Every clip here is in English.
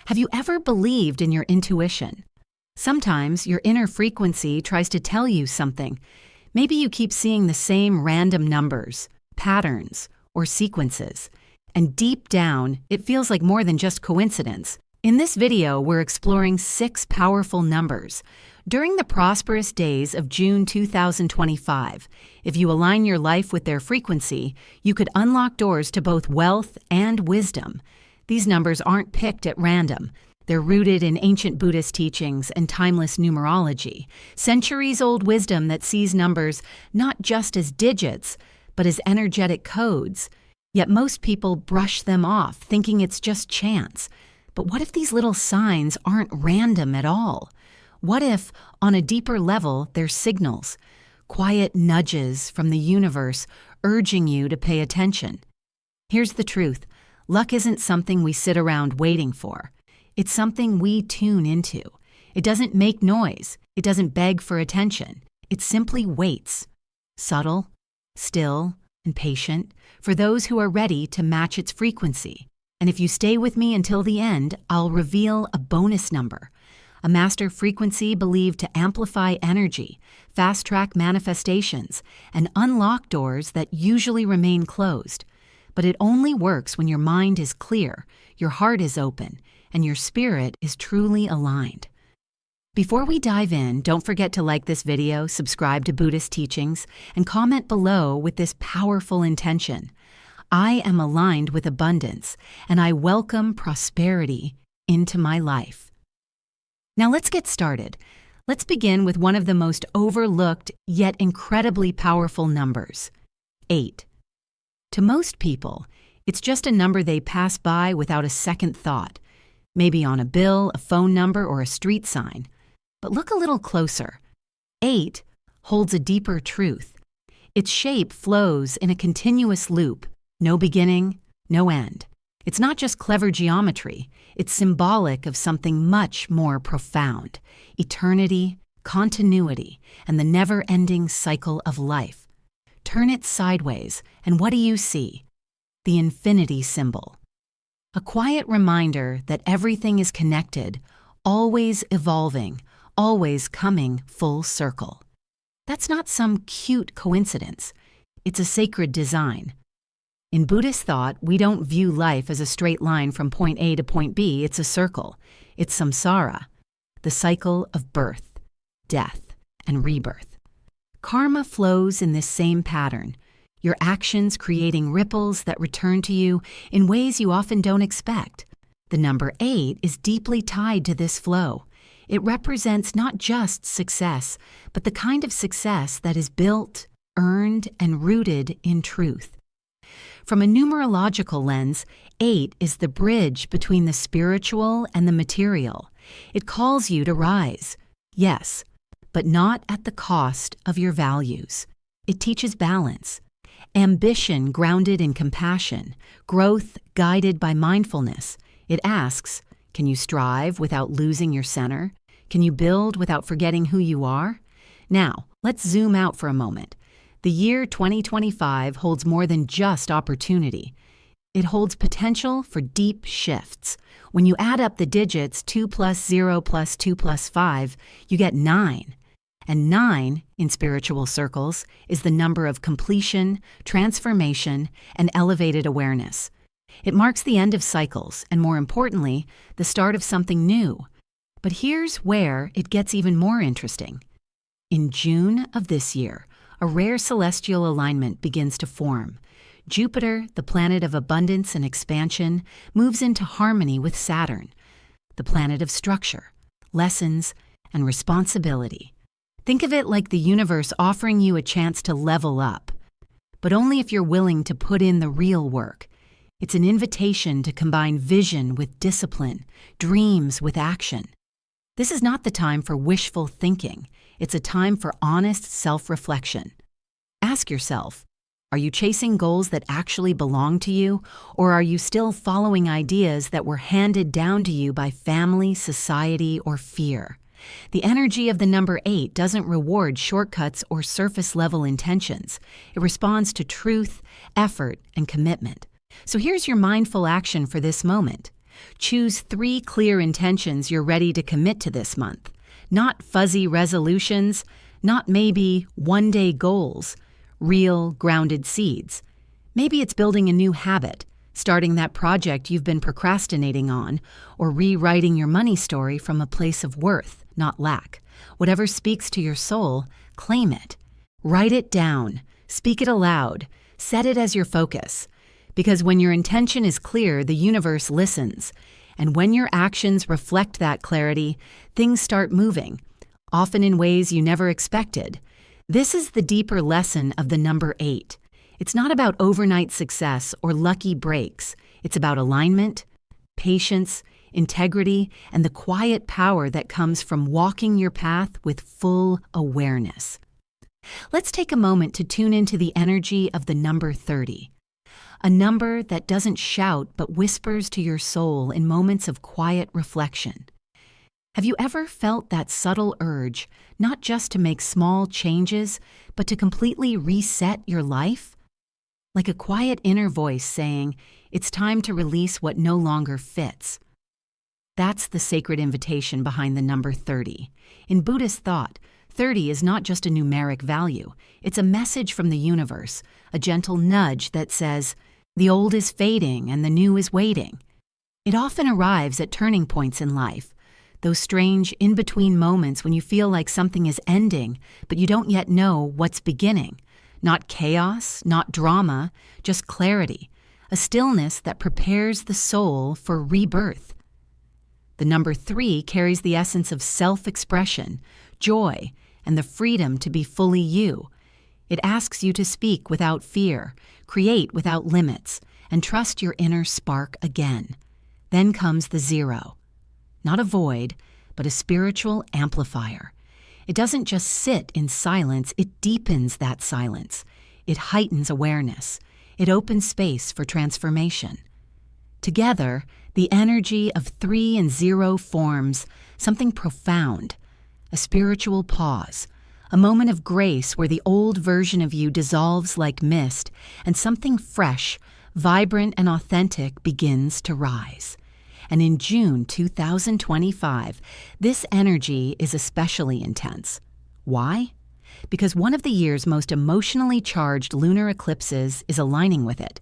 Have you ever believed in your intuition? Sometimes your inner frequency tries to tell you something. Maybe you keep seeing the same random numbers, patterns, or sequences. And deep down, it feels like more than just coincidence. In this video, we're exploring 6 powerful numbers. During the prosperous days of June 2025, if you align your life with their frequency, you could unlock doors to both wealth and wisdom. These numbers aren't picked at random. They're rooted in ancient Buddhist teachings and timeless numerology, centuries-old wisdom that sees numbers not just as digits, but as energetic codes. Yet most people brush them off, thinking it's just chance. But what if these little signs aren't random at all? What if, on a deeper level, they're signals, quiet nudges from the universe urging you to pay attention? Here's the truth. Luck isn't something we sit around waiting for. It's something we tune into. It doesn't make noise. It doesn't beg for attention. It simply waits. Subtle, still, and patient for those who are ready to match its frequency. And if you stay with me until the end, I'll reveal a bonus number, a master frequency believed to amplify energy, fast-track manifestations, and unlock doors that usually remain closed. But it only works when your mind is clear, your heart is open, and your spirit is truly aligned. Before we dive in, don't forget to like this video, subscribe to Buddhist Teachings, and comment below with this powerful intention. I am aligned with abundance, and I welcome prosperity into my life. Now let's get started. Let's begin with one of the most overlooked yet incredibly powerful numbers, 8. To most people, it's just a number they pass by without a second thought, maybe on a bill, a phone number, or a street sign. But look a little closer. 8 holds a deeper truth. Its shape flows in a continuous loop, no beginning, no end. It's not just clever geometry, it's symbolic of something much more profound: eternity, continuity, and the never-ending cycle of life. Turn it sideways, and what do you see? The infinity symbol. A quiet reminder that everything is connected, always evolving, always coming full circle. That's not some cute coincidence. It's a sacred design. In Buddhist thought, we don't view life as a straight line from point A to point B. It's a circle. It's samsara, the cycle of birth, death, and rebirth. Karma flows in this same pattern, your actions creating ripples that return to you in ways you often don't expect. The number 8 is deeply tied to this flow. It represents not just success, but the kind of success that is built, earned, and rooted in truth. From a numerological lens, 8 is the bridge between the spiritual and the material. It calls you to rise, yes, but not at the cost of your values. It teaches balance, ambition grounded in compassion, growth guided by mindfulness. It asks, can you strive without losing your center? Can you build without forgetting who you are? Now, let's zoom out for a moment. The year 2025 holds more than just opportunity. It holds potential for deep shifts. When you add up the digits 2 plus 0 plus 2 plus 5, you get 9. And 9, in spiritual circles, is the number of completion, transformation, and elevated awareness. It marks the end of cycles, and more importantly, the start of something new. But here's where it gets even more interesting. In June of this year, a rare celestial alignment begins to form. Jupiter, the planet of abundance and expansion, moves into harmony with Saturn, the planet of structure, lessons, and responsibility. Think of it like the universe offering you a chance to level up, but only if you're willing to put in the real work. It's an invitation to combine vision with discipline, dreams with action. This is not the time for wishful thinking. It's a time for honest self-reflection. Ask yourself, are you chasing goals that actually belong to you, or are you still following ideas that were handed down to you by family, society, or fear? The energy of the number 8 doesn't reward shortcuts or surface-level intentions. It responds to truth, effort, and commitment. So here's your mindful action for this moment. Choose 3 clear intentions you're ready to commit to this month. Not fuzzy resolutions, not maybe one-day goals, real, grounded seeds. Maybe it's building a new habit, starting that project you've been procrastinating on, or rewriting your money story from a place of worth, not lack. Whatever speaks to your soul, claim it. Write it down. Speak it aloud. Set it as your focus. Because when your intention is clear, the universe listens. And when your actions reflect that clarity, things start moving, often in ways you never expected. This is the deeper lesson of the number 8. It's not about overnight success or lucky breaks. It's about alignment, patience, integrity, and the quiet power that comes from walking your path with full awareness. Let's take a moment to tune into the energy of the number 30. A number that doesn't shout but whispers to your soul in moments of quiet reflection. Have you ever felt that subtle urge, not just to make small changes, but to completely reset your life? Like a quiet inner voice saying, it's time to release what no longer fits. That's the sacred invitation behind the number 30. In Buddhist thought, 30 is not just a numeric value. It's a message from the universe, a gentle nudge that says, the old is fading and the new is waiting. It often arrives at turning points in life, those strange in-between moments when you feel like something is ending, but you don't yet know what's beginning. Not chaos, not drama, just clarity, a stillness that prepares the soul for rebirth. The number 3 carries the essence of self-expression, joy, and the freedom to be fully you. It asks you to speak without fear, create without limits, and trust your inner spark again. Then comes the 0. Not a void, but a spiritual amplifier. It doesn't just sit in silence, it deepens that silence. It heightens awareness. It opens space for transformation. Together, the energy of 3 and 0 forms something profound, a spiritual pause, a moment of grace where the old version of you dissolves like mist and something fresh, vibrant, and authentic begins to rise. And in June 2025, this energy is especially intense. Why? Because one of the year's most emotionally charged lunar eclipses is aligning with it.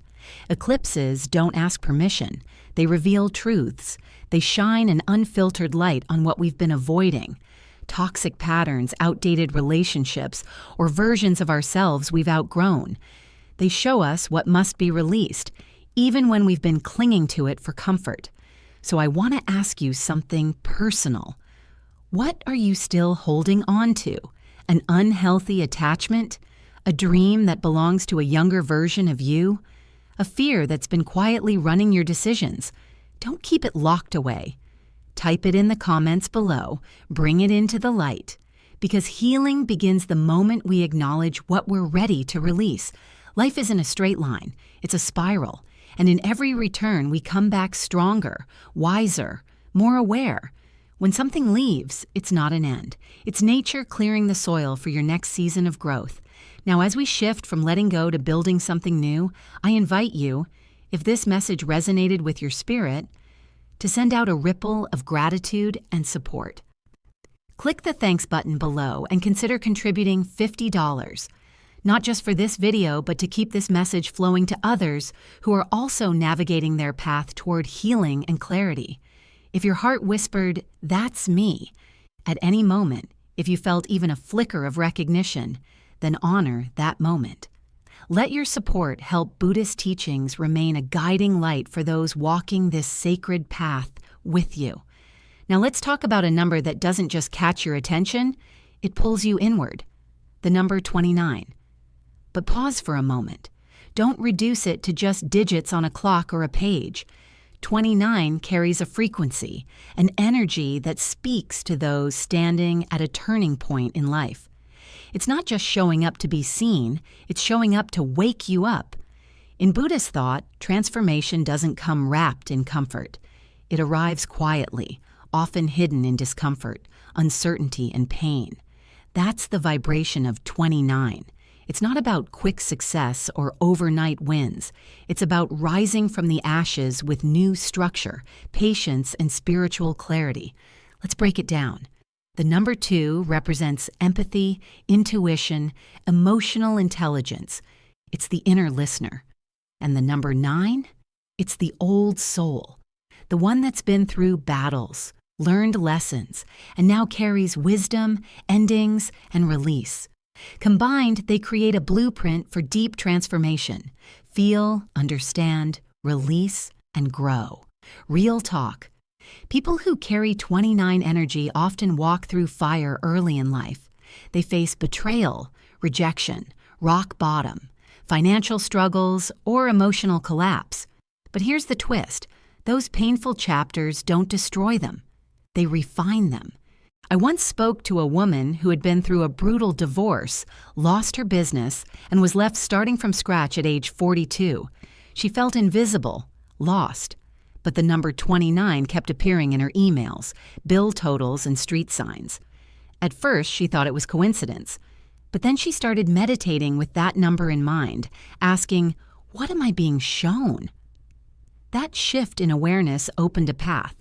Eclipses don't ask permission. They reveal truths. They shine an unfiltered light on what we've been avoiding. Toxic patterns, outdated relationships, or versions of ourselves we've outgrown. They show us what must be released, even when we've been clinging to it for comfort. So I want to ask you something personal. What are you still holding on to? An unhealthy attachment? A dream that belongs to a younger version of you? A fear that's been quietly running your decisions? Don't keep it locked away. Type it in the comments below. Bring it into the light. Because healing begins the moment we acknowledge what we're ready to release. Life isn't a straight line. It's a spiral. And in every return, we come back stronger, wiser, more aware. When something leaves, it's not an end. It's nature clearing the soil for your next season of growth. Now, as we shift from letting go to building something new, I invite you, if this message resonated with your spirit, to send out a ripple of gratitude and support. Click the thanks button below and consider contributing $50. Not just for this video, but to keep this message flowing to others who are also navigating their path toward healing and clarity. If your heart whispered, "That's me," at any moment, if you felt even a flicker of recognition, then honor that moment. Let your support help Buddhist teachings remain a guiding light for those walking this sacred path with you. Now let's talk about a number that doesn't just catch your attention, it pulls you inward. The number 29. But pause for a moment. Don't reduce it to just digits on a clock or a page. 29 carries a frequency, an energy that speaks to those standing at a turning point in life. It's not just showing up to be seen, it's showing up to wake you up. In Buddhist thought, transformation doesn't come wrapped in comfort. It arrives quietly, often hidden in discomfort, uncertainty, and pain. That's the vibration of 29. It's not about quick success or overnight wins. It's about rising from the ashes with new structure, patience, and spiritual clarity. Let's break it down. The number 2 represents empathy, intuition, emotional intelligence. It's the inner listener. And the number 9? It's the old soul, the one that's been through battles, learned lessons, and now carries wisdom, endings, and release. Combined, they create a blueprint for deep transformation. Feel, understand, release, and grow. Real talk. People who carry 29 energy often walk through fire early in life. They face betrayal, rejection, rock bottom, financial struggles, or emotional collapse. But here's the twist. Those painful chapters don't destroy them. They refine them. I once spoke to a woman who had been through a brutal divorce, lost her business, and was left starting from scratch at age 42. She felt invisible, lost. But the number 29 kept appearing in her emails, bill totals, and street signs. At first, she thought it was coincidence. But then she started meditating with that number in mind, asking, "What am I being shown?" That shift in awareness opened a path.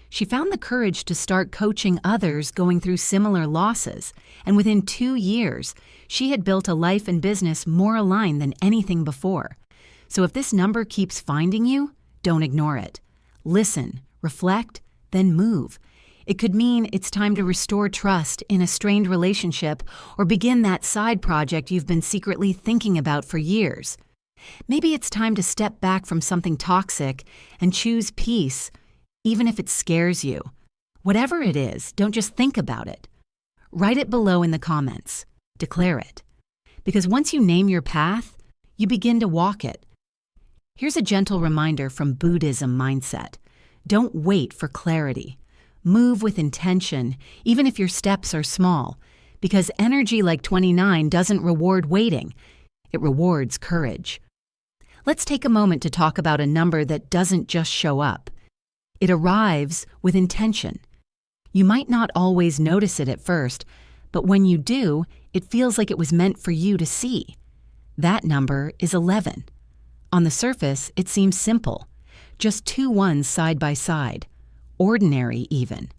She found the courage to start coaching others going through similar losses, and within 2 years, she had built a life and business more aligned than anything before. So if this number keeps finding you, don't ignore it. Listen, reflect, then move. It could mean it's time to restore trust in a strained relationship or begin that side project you've been secretly thinking about for years. Maybe it's time to step back from something toxic and choose peace, even if it scares you. Whatever it is, don't just think about it. Write it below in the comments. Declare it. Because once you name your path, you begin to walk it. Here's a gentle reminder from Buddhism mindset. Don't wait for clarity. Move with intention, even if your steps are small, because energy like 29 doesn't reward waiting. It rewards courage. Let's take a moment to talk about a number that doesn't just show up. It arrives with intention. You might not always notice it at first, but when you do, it feels like it was meant for you to see. That number is 11. On the surface, it seems simple. Just 2 ones side by side. Ordinary even.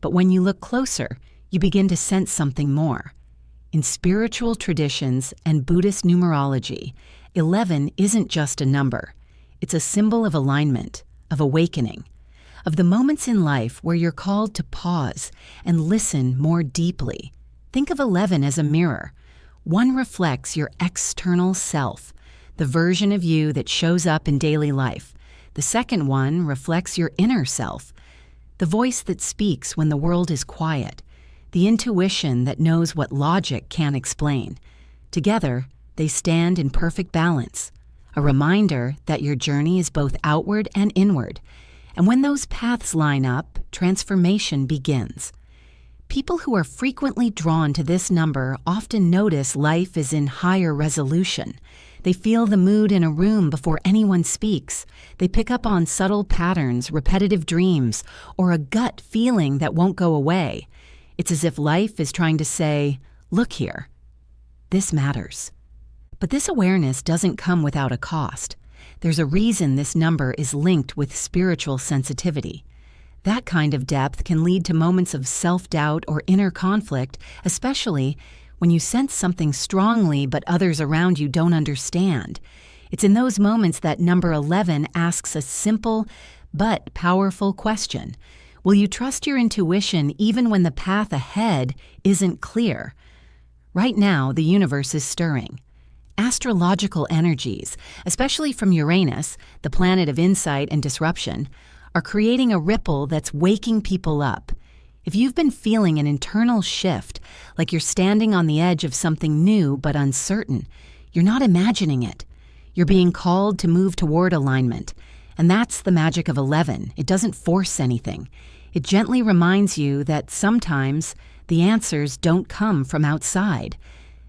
But when you look closer, you begin to sense something more. In spiritual traditions and Buddhist numerology, 11 isn't just a number. It's a symbol of alignment, of awakening, of the moments in life where you're called to pause and listen more deeply. Think of 11 as a mirror. One reflects your external self, the version of you that shows up in daily life. The second one reflects your inner self, the voice that speaks when the world is quiet, the intuition that knows what logic can't explain. Together, they stand in perfect balance, a reminder that your journey is both outward and inward. And when those paths line up, transformation begins. People who are frequently drawn to this number often notice life is in higher resolution. They feel the mood in a room before anyone speaks. They pick up on subtle patterns, repetitive dreams, or a gut feeling that won't go away. It's as if life is trying to say, "Look here, this matters." But this awareness doesn't come without a cost. There's a reason this number is linked with spiritual sensitivity. That kind of depth can lead to moments of self-doubt or inner conflict, especially when you sense something strongly but others around you don't understand. It's in those moments that number 11 asks a simple but powerful question. Will you trust your intuition even when the path ahead isn't clear? Right now, the universe is stirring. Astrological energies, especially from Uranus, the planet of insight and disruption, are creating a ripple that's waking people up. If you've been feeling an internal shift, like you're standing on the edge of something new but uncertain, you're not imagining it. You're being called to move toward alignment. And that's the magic of 11. It doesn't force anything. It gently reminds you that sometimes the answers don't come from outside.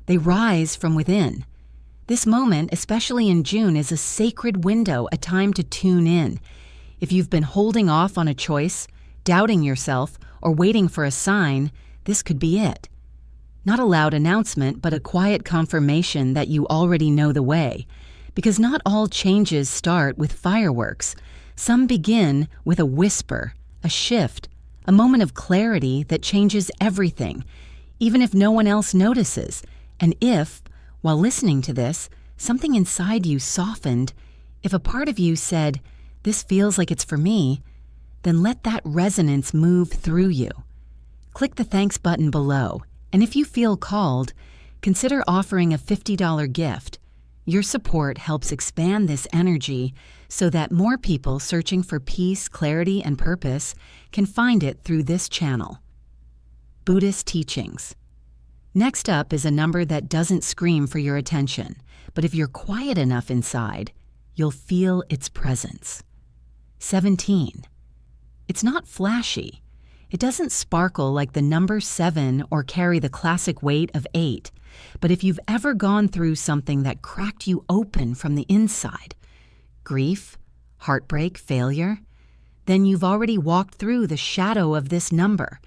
They rise from within. This moment, especially in June, is a sacred window, a time to tune in. If you've been holding off on a choice, doubting yourself, or waiting for a sign, this could be it. Not a loud announcement, but a quiet confirmation that you already know the way. Because not all changes start with fireworks. Some begin with a whisper, a shift, a moment of clarity that changes everything, even if no one else notices. And if, while listening to this, something inside you softened, if a part of you said, "This feels like it's for me," then let that resonance move through you. Click the thanks button below, and if you feel called, consider offering a $50 gift. Your support helps expand this energy so that more people searching for peace, clarity, and purpose can find it through this channel. Buddhist Teachings. Next up is a number that doesn't scream for your attention, but if you're quiet enough inside, you'll feel its presence. 17. It's not flashy. It doesn't sparkle like the number 7 or carry the classic weight of 8. But if you've ever gone through something that cracked you open from the inside, grief, heartbreak, failure, then you've already walked through the shadow of this number.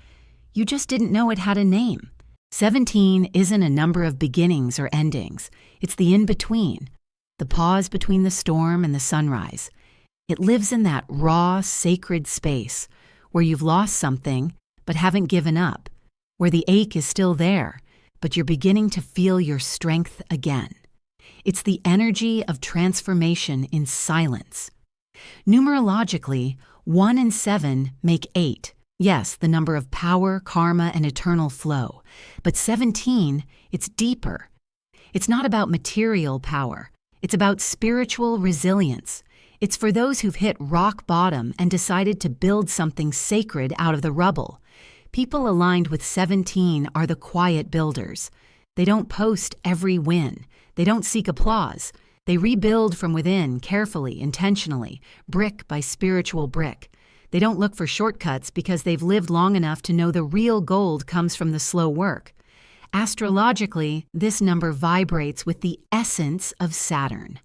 You just didn't know it had a name. 17 isn't a number of beginnings or endings. It's the in-between, the pause between the storm and the sunrise. It lives in that raw, sacred space where you've lost something but haven't given up, where the ache is still there, but you're beginning to feel your strength again. It's the energy of transformation in silence. Numerologically, 1 and 7 make 8. Yes, the number of power, karma, and eternal flow. But 17, it's deeper. It's not about material power. It's about spiritual resilience. It's for those who've hit rock bottom and decided to build something sacred out of the rubble. People aligned with 17 are the quiet builders. They don't post every win. They don't seek applause. They rebuild from within, carefully, intentionally, brick by spiritual brick. They don't look for shortcuts because they've lived long enough to know the real gold comes from the slow work. Astrologically, this number vibrates with the essence of Saturn,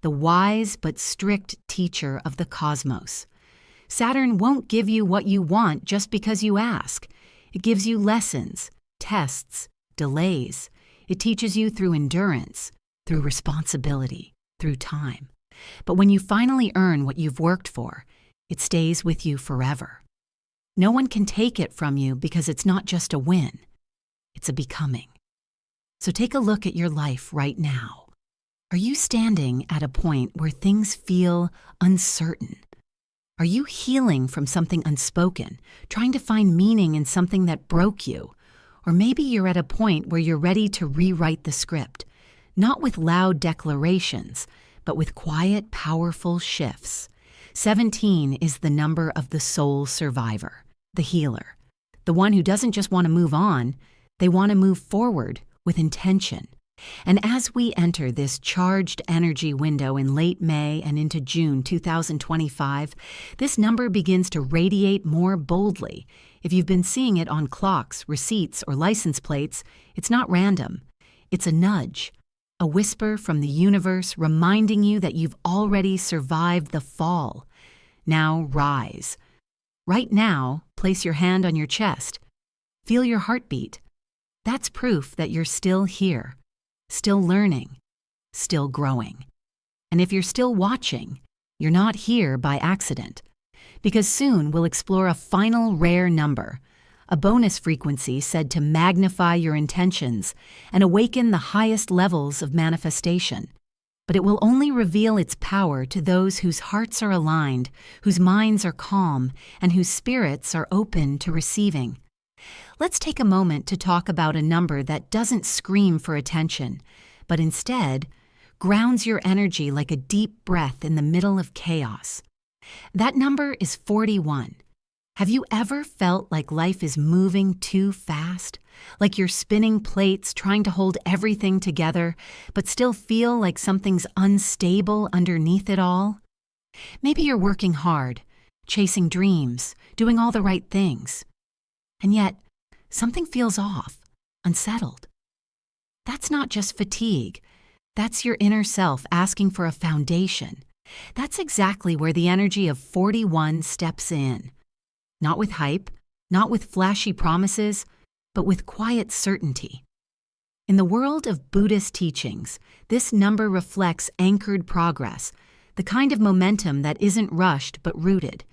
the wise but strict teacher of the cosmos. Saturn won't give you what you want just because you ask. It gives you lessons, tests, delays. It teaches you through endurance, through responsibility, through time. But when you finally earn what you've worked for, it stays with you forever. No one can take it from you because it's not just a win. It's a becoming. So take a look at your life right now. Are you standing at a point where things feel uncertain? Are you healing from something unspoken, trying to find meaning in something that broke you? Or maybe you're at a point where you're ready to rewrite the script, not with loud declarations, but with quiet, powerful shifts. 17 is the number of the soul survivor, the healer, the one who doesn't just want to move on, they want to move forward with intention. And as we enter this charged energy window in late May and into June 2025, this number begins to radiate more boldly. If you've been seeing it on clocks, receipts, or license plates, it's not random. It's a nudge, a whisper from the universe reminding you that you've already survived the fall. Now rise. Right now, place your hand on your chest. Feel your heartbeat. That's proof that you're still here. Still learning, still growing. And if you're still watching, you're not here by accident. Because soon we'll explore a final rare number, a bonus frequency said to magnify your intentions and awaken the highest levels of manifestation. But it will only reveal its power to those whose hearts are aligned, whose minds are calm, and whose spirits are open to receiving. Let's take a moment to talk about a number that doesn't scream for attention, but instead grounds your energy like a deep breath in the middle of chaos. That number is 41. Have you ever felt like life is moving too fast? Like you're spinning plates trying to hold everything together, but still feel like something's unstable underneath it all? Maybe you're working hard, chasing dreams, doing all the right things. And yet, something feels off, unsettled. That's not just fatigue. That's your inner self asking for a foundation. That's exactly where the energy of 41 steps in. Not with hype, not with flashy promises, but with quiet certainty. In the world of Buddhist teachings, this number reflects anchored progress, the kind of momentum that isn't rushed but rooted.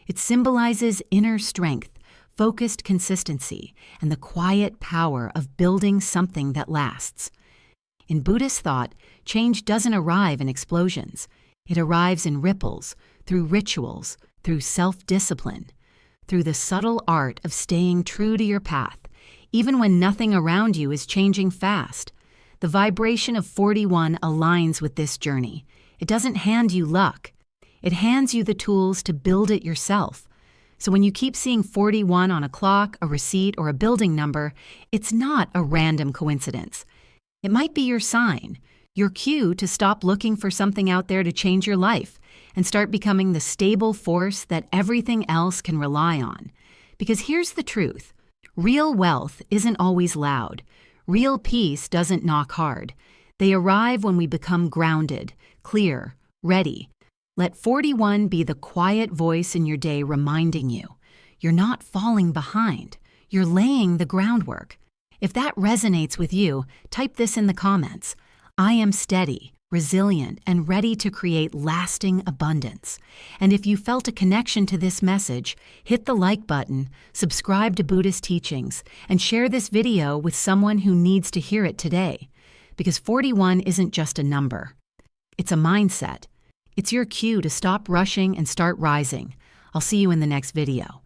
It symbolizes inner strength, focused consistency, and the quiet power of building something that lasts. In Buddhist thought, change doesn't arrive in explosions. It arrives in ripples, through rituals, through self-discipline, through the subtle art of staying true to your path, even when nothing around you is changing fast. The vibration of 41 aligns with this journey. It doesn't hand you luck. It hands you the tools to build it yourself. So when you keep seeing 41 on a clock, a receipt, or a building number, it's not a random coincidence. It might be your sign, your cue to stop looking for something out there to change your life and start becoming the stable force that everything else can rely on. Because here's the truth. Real wealth isn't always loud. Real peace doesn't knock hard. They arrive when we become grounded, clear, ready. Let 41 be the quiet voice in your day reminding you, you're not falling behind. You're laying the groundwork. If that resonates with you, type this in the comments. I am steady, resilient, and ready to create lasting abundance. And if you felt a connection to this message, hit the like button, subscribe to Buddhist Teachings, and share this video with someone who needs to hear it today. Because 41 isn't just a number. It's a mindset. It's your cue to stop rushing and start rising. I'll see you in the next video.